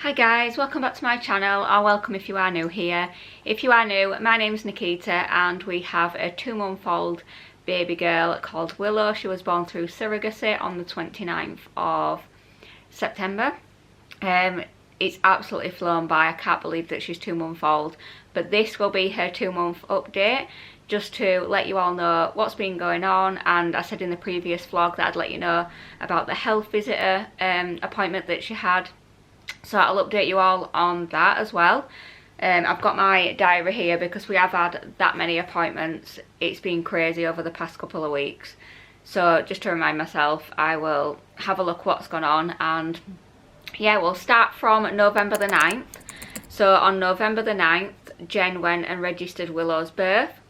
Hi guys, welcome back to my channel, or welcome if you are new here. If you are new, my name's Nikita and we have a 2-month-old baby girl called Willow. She was born through surrogacy on the 29th of September. It's absolutely flown by. I can't believe that she's 2 months old, but this will be her 2-month update, just to let you all know what's been going on. And I said in the previous vlog that I'd let you know about the health visitor appointment that she had. So I'll update you all on that as well. I've got my diary here because we have had that many appointments. It's been crazy over the past couple of weeks. So just to remind myself, I will have a look what's gone on. And yeah, we'll start from November the 9th. So on November the 9th, Jen went and registered Willow's birth.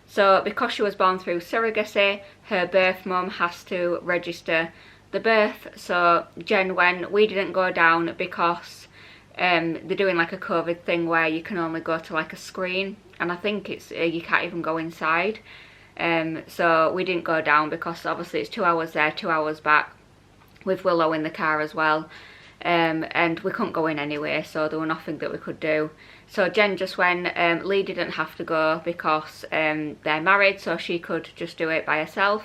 So because she was born through surrogacy, her birth mum has to register the birth. So Jen went. We didn't go down because they're doing like a COVID thing where you can only go to like a screen, and I think it's you can't even go inside. So we didn't go down because obviously it's 2 hours there, 2 hours back, with Willow in the car as well. And we couldn't go in anyway, so there was nothing that we could do. So Jen just went. Lee didn't have to go because they're married, so she could just do it by herself.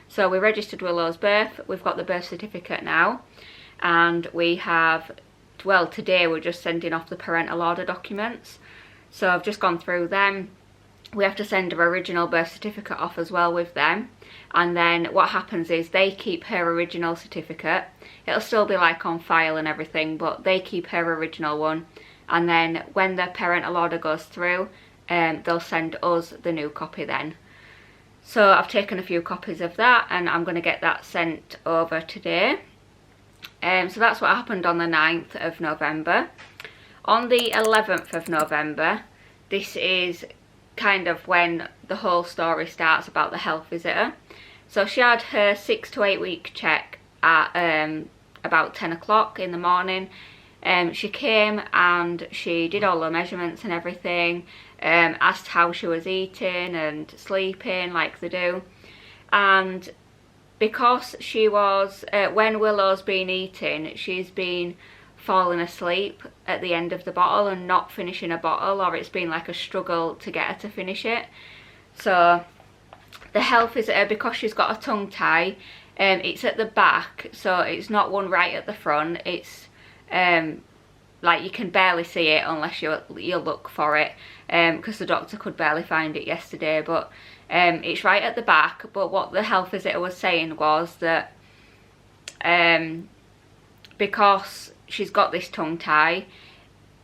So we registered Willow's birth. We've got the birth certificate now, and we have, well, today we're just sending off the parental order documents. So I've just gone through them. We have to send her original birth certificate off as well with them, and then what happens is they keep her original certificate. It'll still be like on file and everything, but they keep her original one, and then when the parental order goes through, they'll send us the new copy then. So I've taken a few copies of that and I'm going to get that sent over today. So that's what happened on the 9th of November. On the 11th of November, this is kind of when the whole story starts about the health visitor. So she had her 6 to 8 week check at about 10 o'clock in the morning. She came and she did all the measurements and everything, asked how she was eating and sleeping like they do. And because she was, when Willow's been eating, she's been falling asleep at the end of the bottle and not finishing a bottle, or it's been like a struggle to get her to finish it. So the health visitor, because she's got a tongue tie, it's at the back, so it's not one right at the front. It's like you can barely see it unless you look for it, because the doctor could barely find it yesterday. But it's right at the back. But what the health visitor was saying was that because she's got this tongue tie,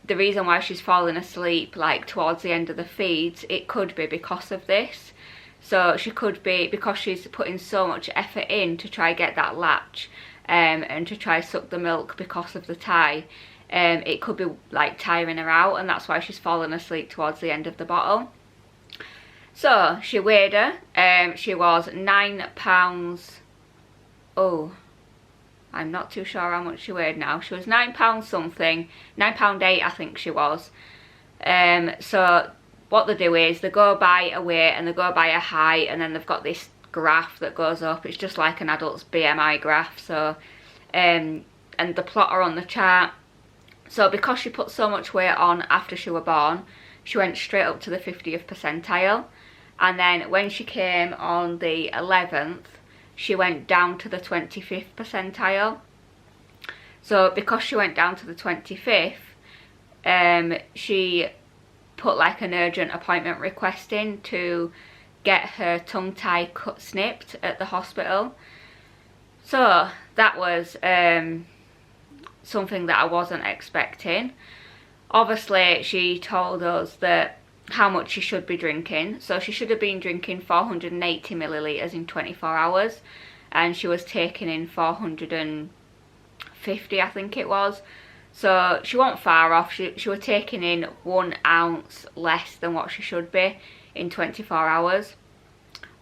the reason why she's falling asleep like towards the end of the feeds, it could be because of this. So she could be, because she's putting so much effort in to try get that latch and to try suck the milk because of the tie, it could be like tiring her out, and that's why she's falling asleep towards the end of the bottle. So she weighed her. She was 9 pounds. Oh, I'm not too sure how much she weighed now. She was 9 pounds something, £9.8 I think she was. So what they do is they go by a weight and they go by a height, and then they've got this graph that goes up. It's just like an adult's BMI graph. So and the plotter on the chart. So because she put so much weight on after she was born, she went straight up to the 50th percentile. And then when she came on the 11th, she went down to the 25th percentile. So because she went down to the 25th, she put like an urgent appointment request in to get her tongue tie snipped at the hospital. So that was something that I wasn't expecting. Obviously she told us that how much she should be drinking. So she should have been drinking 480 millilitres in 24 hours, and she was taking in 450 I think it was. So she wasn't far off. She was taking in 1 ounce less than what she should be in 24 hours,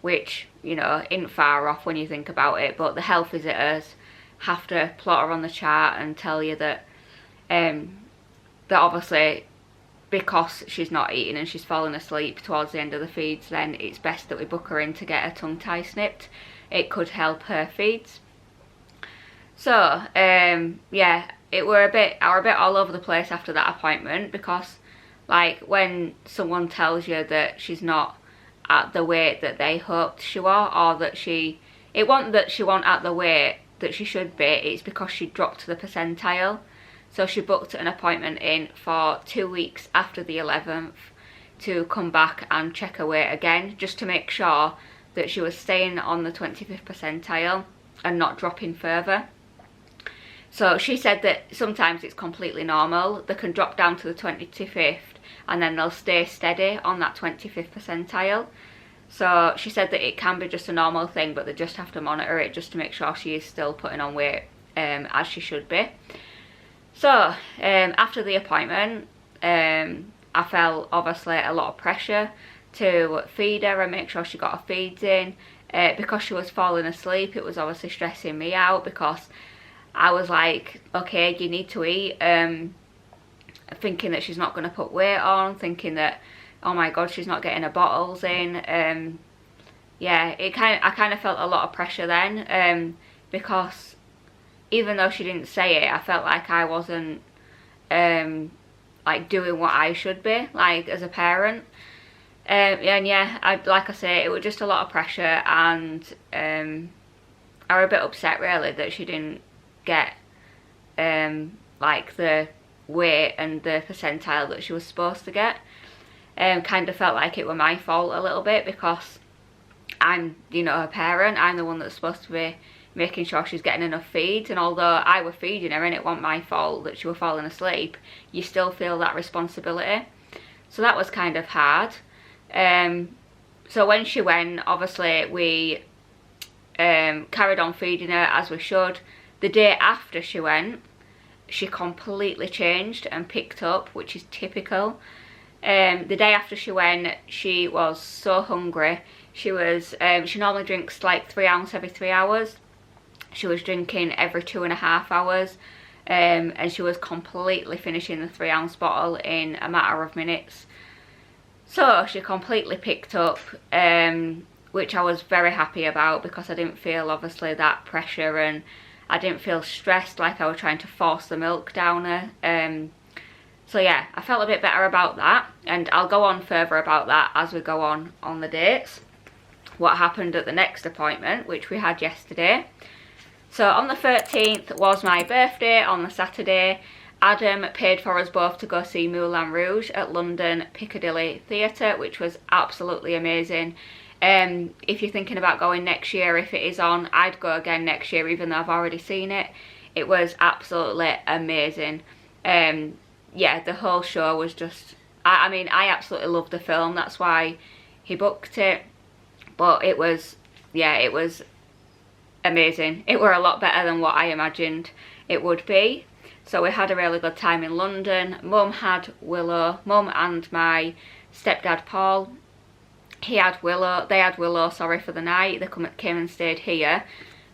which, you know, isn't far off when you think about it. But the health visitors have to plot her on the chart and tell you that that obviously because she's not eating and she's fallen asleep towards the end of the feeds, then it's best that we book her in to get her tongue tie snipped. It could help her feeds. So yeah, I were a bit all over the place after that appointment, because like when someone tells you that she's not at the weight that they hoped she was, or that it wasn't that she wasn't at the weight that she should be, it's because she dropped to the percentile. So she booked an appointment in for 2 weeks after the 11th to come back and check her weight again, just to make sure that she was staying on the 25th percentile and not dropping further. So she said that sometimes it's completely normal. They can drop down to the 25th and then they'll stay steady on that 25th percentile. So she said that it can be just a normal thing, but they just have to monitor it just to make sure she is still putting on weight as she should be. So after the appointment, I felt obviously a lot of pressure to feed her and make sure she got her feeds in. Because she was falling asleep, it was obviously stressing me out, because I was like, okay, you need to eat, thinking that she's not going to put weight on, thinking that, oh my god, she's not getting her bottles in. Yeah, I kind of felt a lot of pressure then, because even though she didn't say it, I felt like I wasn't like doing what I should be, like as a parent. And yeah, like I say, it was just a lot of pressure, and I was a bit upset really that she didn't get like the weight and the percentile that she was supposed to get. Kind of felt like it were my fault a little bit, because I'm, you know, her parent. I'm the one that's supposed to be making sure she's getting enough feeds, and although I were feeding her and it wasn't my fault that she was falling asleep, you still feel that responsibility. So that was kind of hard. So when she went, obviously we carried on feeding her as we should. The day after she went, she completely changed and picked up, which is typical. The day after she went, she was so hungry. She normally drinks like 3 ounces every 3 hours. She was drinking every 2.5 hours, and she was completely finishing the 3 ounce bottle in a matter of minutes. So she completely picked up, which I was very happy about, because I didn't feel obviously that pressure, and I didn't feel stressed like I was trying to force the milk down her. So yeah, I felt a bit better about that, and I'll go on further about that as we go on the dates. What happened at the next appointment, which we had yesterday. So on the 13th was my birthday. On the Saturday, Adam paid for us both to go see Moulin Rouge at London Piccadilly Theatre, which was absolutely amazing. If you're thinking about going next year, if it is on, I'd go again next year, even though I've already seen it. It was absolutely amazing. Yeah, the whole show was just, I mean, I absolutely loved the film. That's why he booked it. But it was, yeah, it was amazing. It were a lot better than what I imagined it would be. So we had a really good time in London. Mum had Willow, Mum and my stepdad Paul. They had Willow, sorry, for the night. They came and stayed here.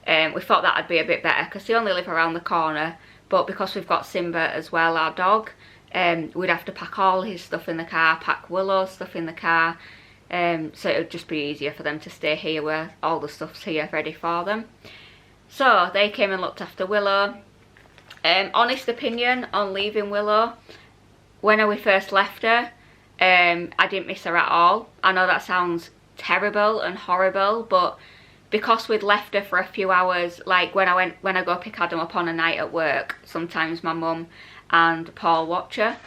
We thought that'd be a bit better because they only live around the corner, but because we've got Simba as well, our dog, we'd have to pack all his stuff in the car, pack Willow's stuff in the car, so it would just be easier for them to stay here where all the stuff's here ready for them. So they came and looked after Willow. Honest opinion on leaving Willow, when we first left her, I didn't miss her at all. I know that sounds terrible and horrible, but because we'd left her for a few hours, like when I go pick Adam up on a night at work, sometimes my mum and Paul watch her,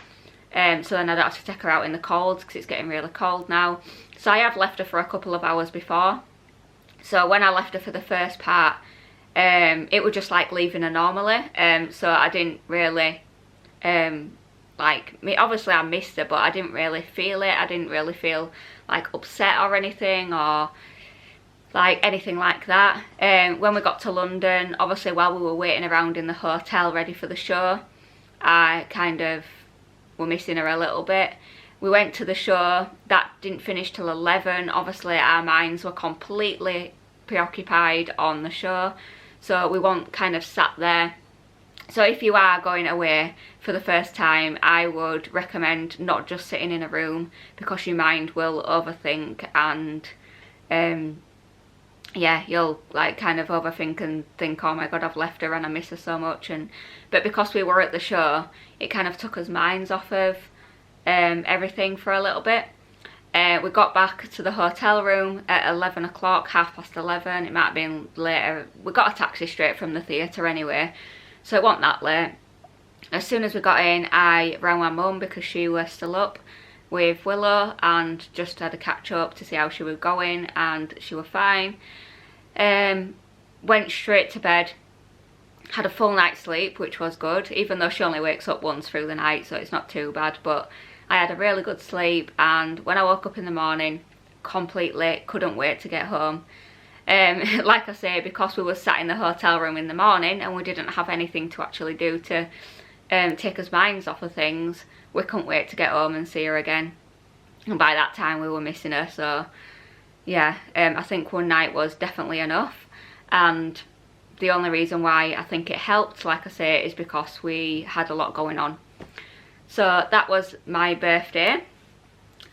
so then I don't have to take her out in the cold because it's getting really cold now. So I have left her for a couple of hours before. So when I left her for the first part, it was just like leaving her normally, so I didn't really obviously I missed her, but I didn't really feel it. I didn't really feel like upset or anything, or like anything like that. When we got to London, obviously while we were waiting around in the hotel ready for the show, I kind of were missing her a little bit. We went to the show, that didn't finish till 11. Obviously our minds were completely preoccupied on the show, so we weren't kind of sat there. So if you are going away for the first time, I would recommend not just sitting in a room, because your mind will overthink and yeah, you'll like kind of overthink and think, oh my god, I've left her and I miss her so much. But because we were at the show, it kind of took us minds off of everything for a little bit. We got back to the hotel room at 11 o'clock, 11:30. It might have been later. We got a taxi straight from the theatre anyway, so it wasn't that late. As soon as we got in, I rang my mum because she was still up with Willow and just had a catch up to see how she was going, and she was fine. Went straight to bed, had a full night's sleep, which was good, even though she only wakes up once through the night, so it's not too bad. But I had a really good sleep, and when I woke up in the morning, completely couldn't wait to get home. Like I say, because we were sat in the hotel room in the morning and we didn't have anything to actually do to take us minds off of things, we couldn't wait to get home and see her again. And by that time we were missing her, so yeah, I think one night was definitely enough. And the only reason why I think it helped, like I say, is because we had a lot going on. So that was my birthday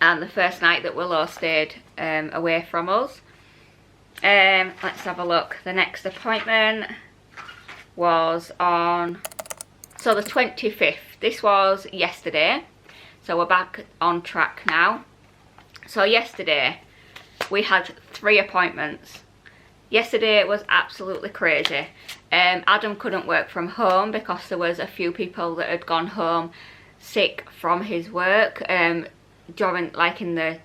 and the first night that Willow stayed away from us. Let's have a look. The next appointment was on, so the 25th. This was yesterday, so we're back on track now. So yesterday we had 3 appointments. Yesterday was absolutely crazy. Adam couldn't work from home because there was a few people that had gone home sick from his work during, like, in the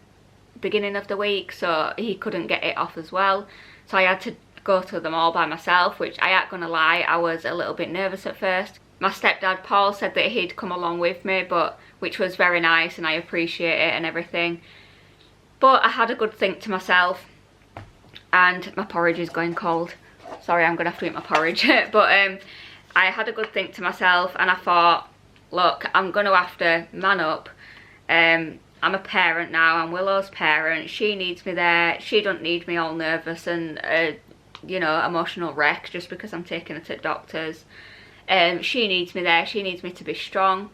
beginning of the week, so he couldn't get it off as well. So I had to go to them all by myself, which I ain't gonna lie, I was a little bit nervous at first. My stepdad Paul said that he'd come along with me, but which was very nice and I appreciate it and everything. But I had a good think to myself, and my porridge is going cold. Sorry, I'm gonna have to eat my porridge. But I had a good think to myself and I thought, look, I'm going to have to man up. I'm a parent now, I'm Willow's parent. She needs me there. She don't need me all nervous and, you know, emotional wreck just because I'm taking her to doctors. She needs me there. She needs me to be strong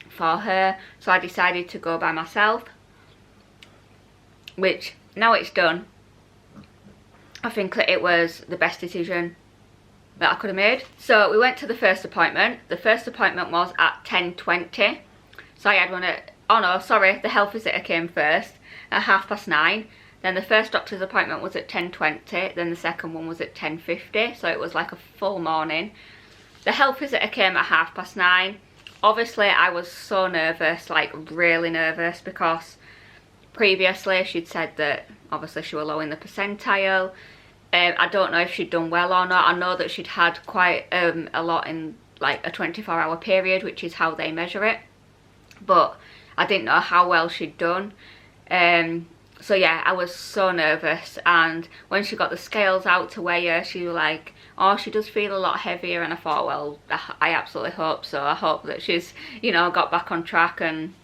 for her. So I decided to go by myself, which now it's done, I think that it was the best decision that I could have made. So we went to the first appointment. The first appointment was at 10:20. So I had one at, oh no, sorry, the health visitor came first at 9:30. Then the first doctor's appointment was at 10:20. Then the second one was at 10:50. So it was like a full morning. The health visitor came at 9:30. Obviously I was so nervous, like really nervous, because previously she'd said that obviously she was low in the percentile. I don't know if she'd done well or not. I know that she'd had quite a lot in like a 24-hour period, which is how they measure it, but I didn't know how well she'd done. So yeah, I was so nervous, and when she got the scales out to weigh her, she was like, oh, she does feel a lot heavier. And I thought, well, I absolutely hope so. I hope that she's, you know, got back on track and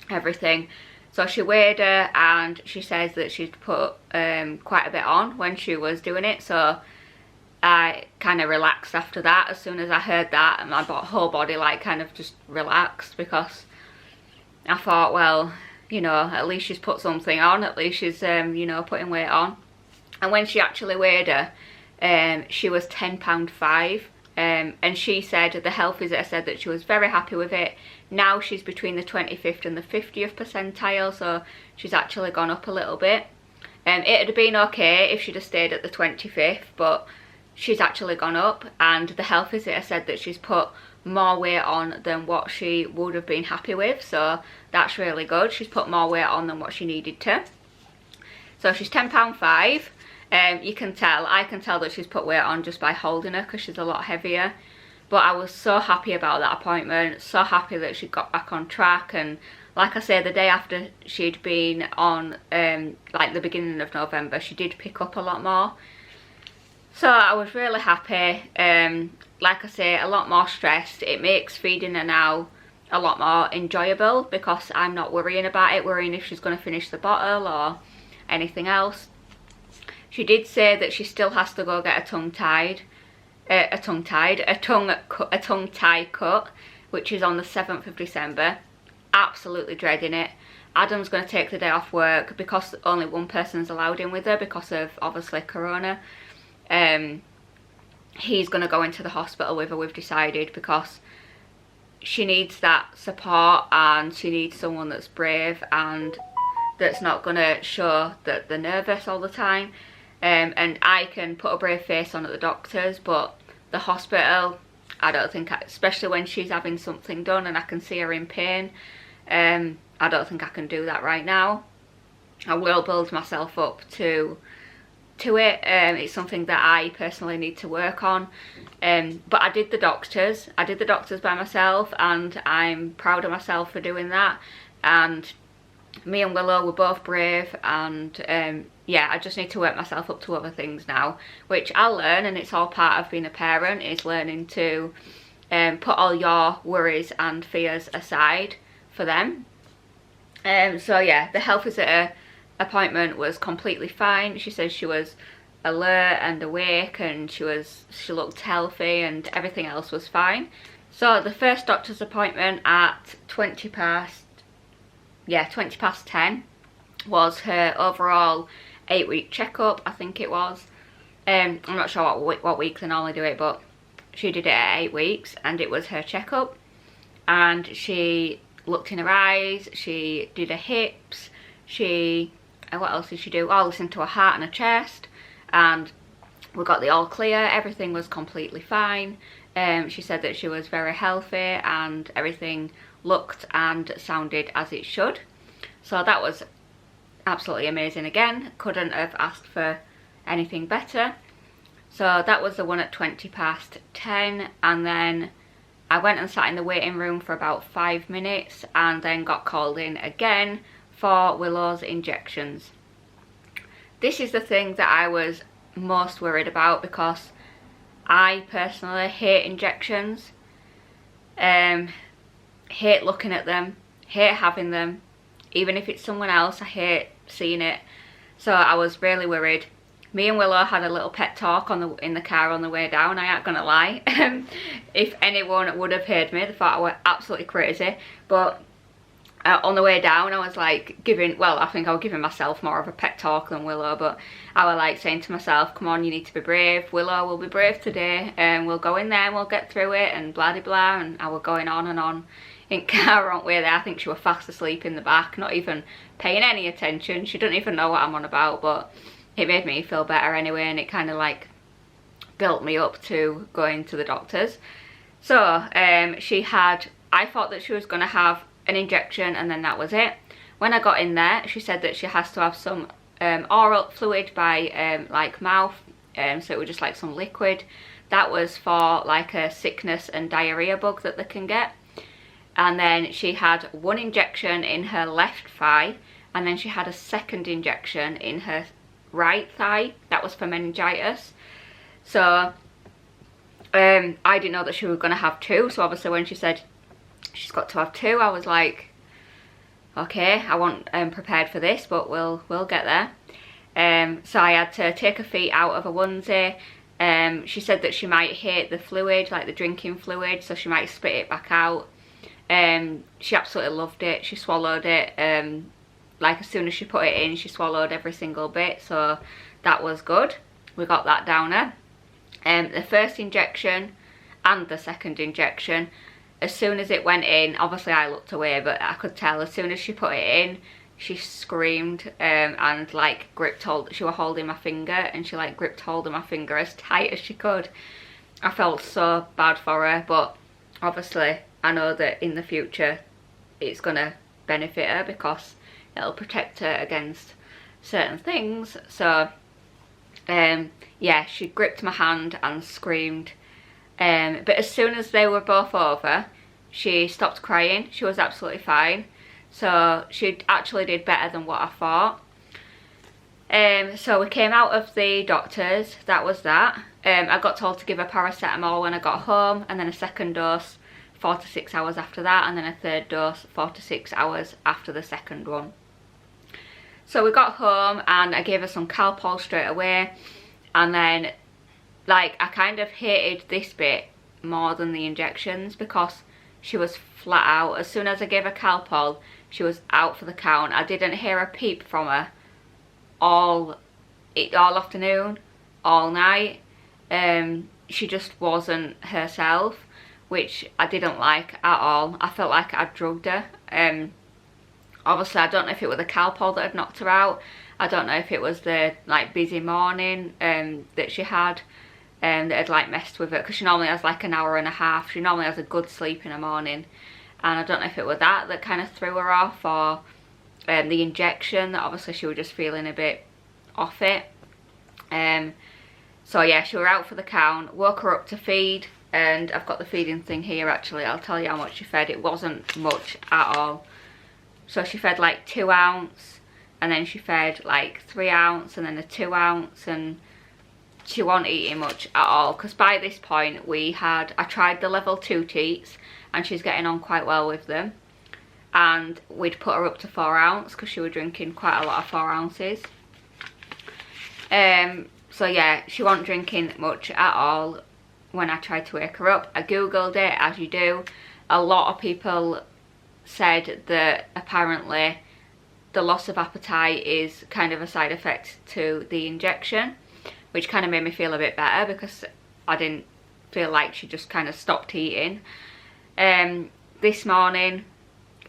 everything. So she weighed her and she says that she'd put quite a bit on when she was doing it. So I kind of relaxed after that. As soon as I heard that, and my whole body like kind of just relaxed, because I thought, well, you know, at least she's put something on. At least she's, you know, putting weight on. And when she actually weighed her, she was £10.5. And she said, the health visitor said that she was very happy with it. Now she's between the 25th and the 50th percentile, so she's actually gone up a little bit. It would have been okay if she'd have stayed at the 25th, but she's actually gone up, and the health visitor said that she's put more weight on than what she would have been happy with, so that's really good. She's put more weight on than what she needed to. So she's £10.5. You can tell, I can tell that she's put weight on just by holding her, because she's a lot heavier. But I was so happy about that appointment, so happy that she got back on track. And like I say, the day after she'd been on, like the beginning of November, she did pick up a lot more. So I was really happy. Like I say, a lot more stressed. It makes feeding her now a lot more enjoyable, because I'm not worrying about it, worrying if she's going to finish the bottle or anything else. She did say that she still has to go get a tongue tie cut, which is on the 7th of December. Absolutely dreading it. Adam's going to take the day off work because only one person's allowed in with her because of obviously corona. He's going to go into the hospital with her, we've decided, because she needs that support and she needs someone that's brave and that's not going to show that they're nervous all the time. And I can put a brave face on at the doctor's, but the hospital, I don't think, especially when she's having something done and I can see her in pain, I don't think I can do that right now. I will build myself up to it. It's something that I personally need to work on. But I did the doctors by myself, and I'm proud of myself for doing that. And me and Willow were both brave, and yeah, I just need to work myself up to other things now, which I'll learn, and it's all part of being a parent, is learning to put all your worries and fears aside for them. So yeah, the health visitor appointment was completely fine. She says she was alert and awake, and she looked healthy, and everything else was fine. So the first doctor's appointment at 20 past 10 was her overall 8-week checkup, I think it was. I'm not sure what week they normally do it, but she did it at 8 weeks, and it was her checkup. And she looked in her eyes, she did her hips, what else did she do? Oh, listened to her heart and her chest, and we got the all clear. Everything was completely fine. She said that she was very healthy and everything looked and sounded as it should. So that was absolutely amazing again. Couldn't have asked for anything better. So that was the one at 20 past 10, and then I went and sat in the waiting room for about 5 minutes and then got called in again for Willow's injections. This is the thing that I was most worried about, because I personally hate injections. Hate looking at them, hate having them. Even if it's someone else, I hate seeing it. So I was really worried. Me and Willow had a little pet talk in the car on the way down, I ain't gonna lie. If anyone would have heard me, they thought I were absolutely crazy. But on the way down, I was like I think I was giving myself more of a pet talk than Willow, but I was like saying to myself, come on, you need to be brave. Willow will be brave today, and we'll go in there and we'll get through it, and blah de blah. And I was going on and on in car on way there. I think she was fast asleep in the back, not even paying any attention. She didn't even know what I'm on about, but it made me feel better anyway, and it kind of like built me up to going to the doctors. So I thought that she was going to have an injection and then that was it. When I got in there, she said that she has to have some oral fluid by like mouth, so it was just like some liquid. That was for like a sickness and diarrhea bug that they can get. And then she had one injection in her left thigh, and then she had a second injection in her right thigh. That was for meningitis. So I didn't know that she was going to have two, so obviously when she said she's got to have two, I was like, okay, I wasn't prepared for this, but we'll get there. So I had to take her feet out of a onesie. She said that she might hate the fluid, like the drinking fluid, so she might spit it back out. She absolutely loved it. She swallowed it. Like as soon as she put it in, she swallowed every single bit, so that was good. We got that down her. The first injection and the second injection, as soon as it went in, obviously I looked away, but I could tell as soon as she put it in, she screamed and like she was holding my finger, and she like gripped hold of my finger as tight as she could. I felt so bad for her, but obviously I know that in the future it's gonna benefit her because it'll protect her against certain things. So yeah, she gripped my hand and screamed. But as soon as they were both over, she stopped crying. She was absolutely fine. So she actually did better than what I thought. So we came out of the doctors, that was that. I got told to give her paracetamol when I got home, and then a second dose 4 to 6 hours after that, and then a third dose 4 to 6 hours after the second one. So we got home and I gave her some Calpol straight away, and then like I kind of hated this bit more than the injections because she was flat out. As soon as I gave her Calpol, she was out for the count. I didn't hear a peep from her all afternoon, all night. She just wasn't herself, which I didn't like at all. I felt like I'd drugged her. Obviously I don't know if it was the Calpol that had knocked her out. I don't know if it was the like busy morning that she had that had like messed with her, because she normally has like an hour and a half. She normally has a good sleep in the morning, and I don't know if it was that kind of threw her off, or the injection, that obviously she was just feeling a bit off it. So yeah, she was out for the count, woke her up to feed, and I've got the feeding thing here actually. I'll tell you how much she fed. It wasn't much at all. So she fed like 2 ounce, and then she fed like 3 ounce, and then a 2 ounce, and she wasn't eating much at all, because by this point I tried the level 2 teats, and she's getting on quite well with them, and we'd put her up to 4 ounce because she was drinking quite a lot of 4 ounces. So yeah, she wasn't drinking much at all when I tried to wake her up. I googled it, as you do. A lot of people said that apparently the loss of appetite is kind of a side effect to the injection, which kind of made me feel a bit better, because I didn't feel like she just kind of stopped eating. This morning,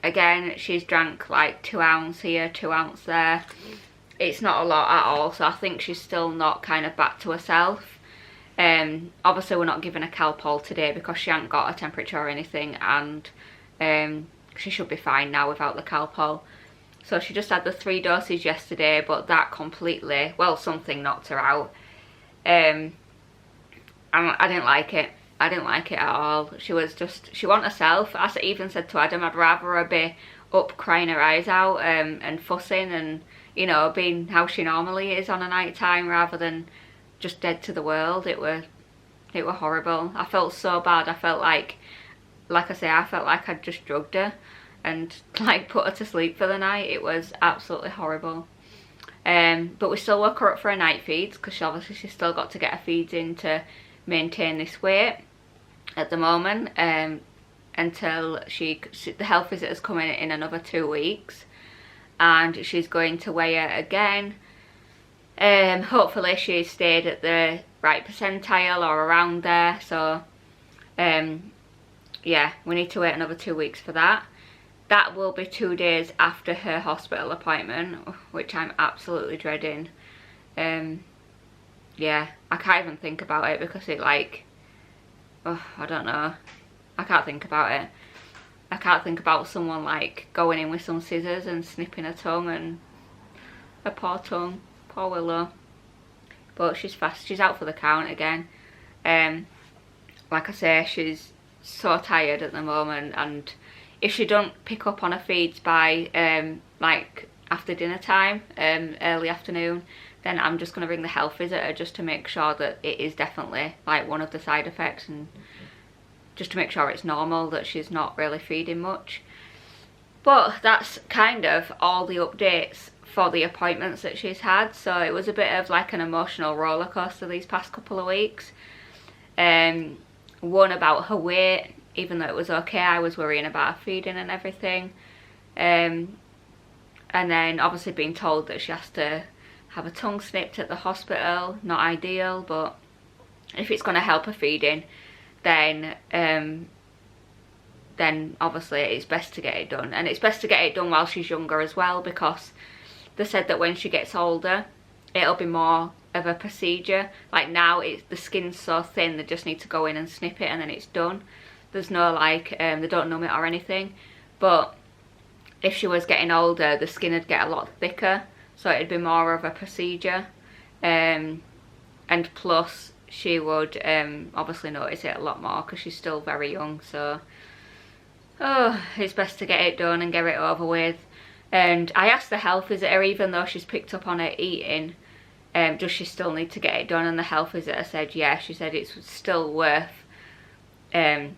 again, she's drank like 2 ounce here, 2 ounce there. It's not a lot at all, so I think she's still not kind of back to herself. Obviously we're not giving her Calpol today because she hasn't got a temperature or anything, and she should be fine now without the Calpol. So she just had the 3 doses yesterday, but that completely, well, something knocked her out. I didn't like it. I didn't like it at all. She was just, she wasn't herself. I even said to Adam, I'd rather her be up crying her eyes out and fussing, and you know, being how she normally is on a night time, rather than just dead to the world. It were horrible. I felt so bad. I felt like I say, I felt like I'd just drugged her and like put her to sleep for the night. It was absolutely horrible. But we still woke her up for her night feeds, because she's still got to get her feeds in to maintain this weight at the moment, until the health visitor's coming in another 2 weeks, and she's going to weigh her again. Hopefully she stayed at the right percentile or around there. So yeah, we need to wait another 2 weeks for that. That will be 2 days after her hospital appointment, which I'm absolutely dreading. Yeah, I can't even think about it, because it like, oh, I don't know. I can't think about it. I can't think about someone like going in with some scissors and snipping her tongue, and her poor tongue, poor Willow. But she's fast. She's out for the count again. Like I say, she's so tired at the moment, and if she don't pick up on her feeds by like after dinner time, early afternoon, then I'm just going to ring the health visitor just to make sure that it is definitely like one of the side effects, and just to make sure it's normal, that she's not really feeding much. But that's kind of all the updates for the appointments that she's had. So it was a bit of like an emotional roller coaster these past couple of weeks. One about her weight, even though it was okay, I was worrying about her feeding and everything. And then obviously being told that she has to have her tongue snipped at the hospital. Not ideal, but if it's going to help her feeding, then obviously it's best to get it done. And it's best to get it done while she's younger as well, because they said that when she gets older, it'll be more of a procedure. Like now, the skin's so thin, they just need to go in and snip it and then it's done. There's no like, they don't numb it or anything. But if she was getting older, the skin would get a lot thicker, so it'd be more of a procedure. And plus, she would obviously notice it a lot more, because she's still very young. So it's best to get it done and get it over with. And I asked the health visitor, even though she's picked up on her eating, does she still need to get it done? And the health visitor said yeah. She said it's still worth her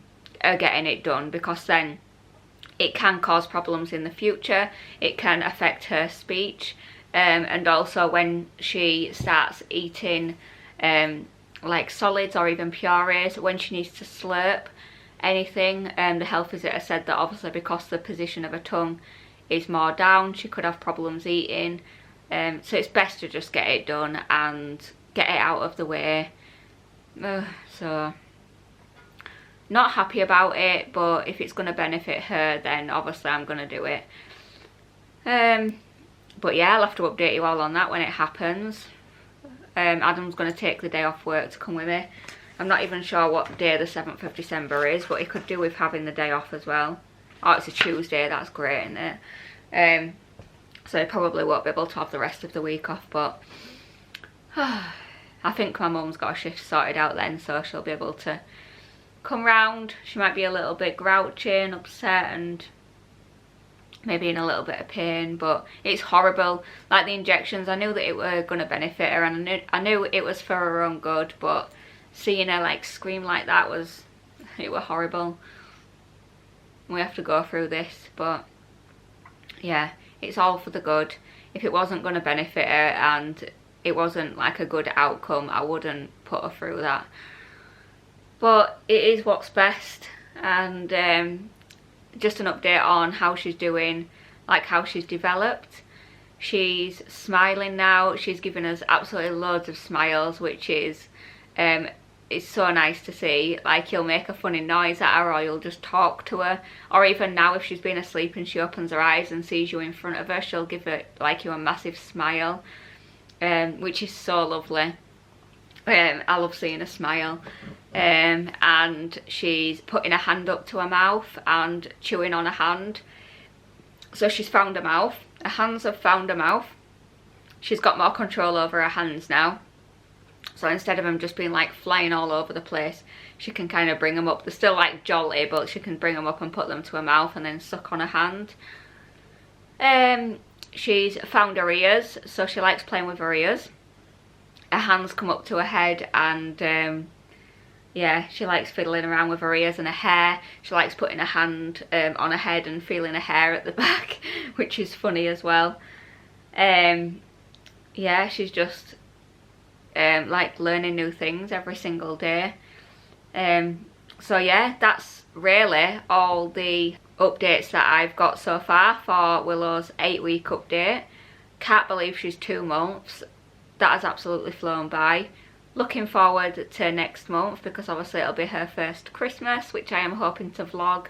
getting it done, because then it can cause problems in the future. It can affect her speech, and also when she starts eating like solids or even purees, when she needs to slurp, anything. The health visitor said that obviously because the position of her tongue is more down, she could have problems eating. So it's best to just get it done and get it out of the way. So not happy about it, but if it's going to benefit her, then obviously I'm going to do it. But yeah, I'll have to update you all on that when it happens. Adam's going to take the day off work to come with me. I'm not even sure what day the 7th of December is, but he could do with having the day off as well. Oh, it's a Tuesday, that's great, isn't it? So he probably won't be able to have the rest of the week off, but I think my mum's got a shift sorted out then, so she'll be able to come round. She might be a little bit grouchy and upset and maybe in a little bit of pain, but it's horrible. Like the injections, I knew that it were going to benefit her, and I knew it was for her own good, but seeing her like scream like that was horrible. We have to go through this, but yeah, it's all for the good. If it wasn't going to benefit her and it wasn't like a good outcome, I wouldn't put her through that. But it is what's best. And just an update on how she's doing, like how she's developed. She's smiling now. She's given us absolutely loads of smiles, which is it's so nice to see. Like, you'll make a funny noise at her, or you'll just talk to her, or even now if she's been asleep and she opens her eyes and sees you in front of her, she'll give it like you a massive smile, which is so lovely. I love seeing her smile. And she's putting her hand up to her mouth and chewing on her hand. So she's found her mouth. Her hands have found her mouth. She's got more control over her hands now. So instead of them just being like flying all over the place, she can kind of bring them up. They're still like jolly, but she can bring them up and put them to her mouth and then suck on her hand. She's found her ears, so she likes playing with her ears. Her hands come up to her head, and yeah, she likes fiddling around with her ears and her hair. She likes putting her hand on her head and feeling her hair at the back, which is funny as well. Yeah, she's just like learning new things every single day. So yeah, that's really all the updates that I've got so far for Willow's 8-week update. Can't believe she's 2 months. That has absolutely flown by. Looking forward to next month, because obviously it'll be her first Christmas, which I am hoping to vlog.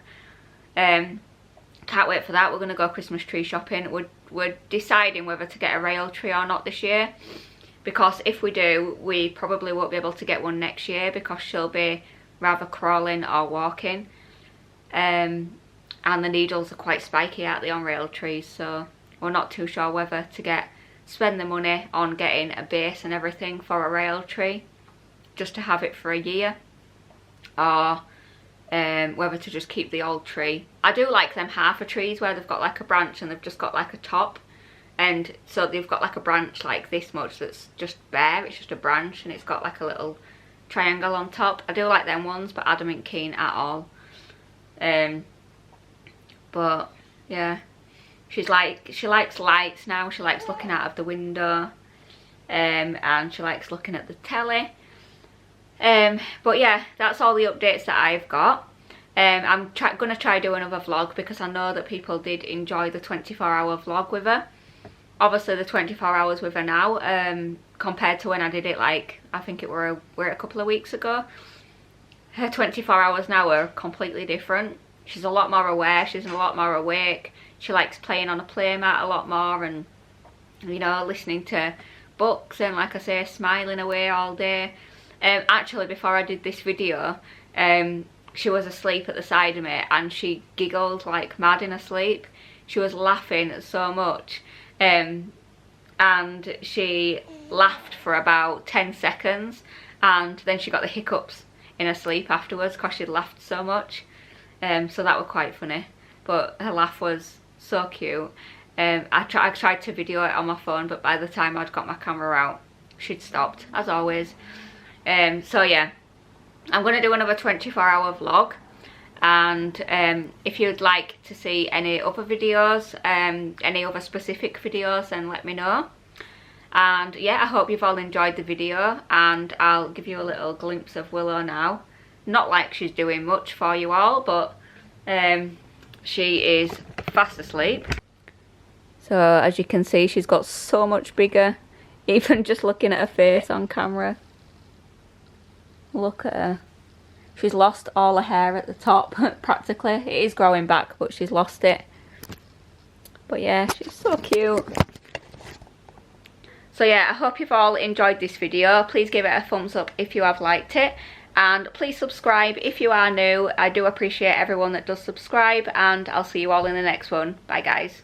Can't wait for that. We're going to go Christmas tree shopping. We're deciding whether to get a rail tree or not this year, because if we do, we probably won't be able to get one next year because she'll be rather crawling or walking. And the needles are quite spiky, aren't they, on rail trees, so we're not too sure whether to spend the money on getting a base and everything for a rail tree just to have it for a year, or whether to just keep the old tree. I do like them half trees where they've got like a branch and they've just got like a top, and so they've got like a branch like this much that's just bare. It's just a branch and it's got like a little triangle on top. I do like them ones, but Adam ain't keen at all. But yeah, she likes lights now. She likes looking out of the window, and she likes looking at the telly. But yeah, that's all the updates that I've got. I'm gonna try do another vlog, because I know that people did enjoy the 24-hour vlog with her. Obviously the 24 hours with her now, compared to when I did it, like, I think it were a couple of weeks ago. Her 24 hours now are completely different. She's a lot more aware, she's a lot more awake. She likes playing on a playmat a lot more, and, you know, listening to books, and like I say, smiling away all day. Actually, before I did this video, she was asleep at the side of me and she giggled like mad in her sleep. She was laughing so much, and she laughed for about 10 seconds, and then she got the hiccups in her sleep afterwards because she'd laughed so much. So that was quite funny, but her laugh was so cute. I tried to video it on my phone, but by the time I'd got my camera out, she'd stopped, as always. So yeah, I'm going to do another 24-hour vlog, and if you'd like to see any other videos, any other specific videos, then let me know. And yeah, I hope you've all enjoyed the video, and I'll give you a little glimpse of Willow now. Not like she's doing much for you all, but she is fast asleep. So as you can see, she's got so much bigger, even just looking at her face on camera. Look at her. She's lost all her hair at the top, practically. It is growing back, but she's lost it. But yeah, she's so cute. So yeah, I hope you've all enjoyed this video. Please give it a thumbs up if you have liked it. And please subscribe if you are new. I do appreciate everyone that does subscribe, and I'll see you all in the next one. Bye guys.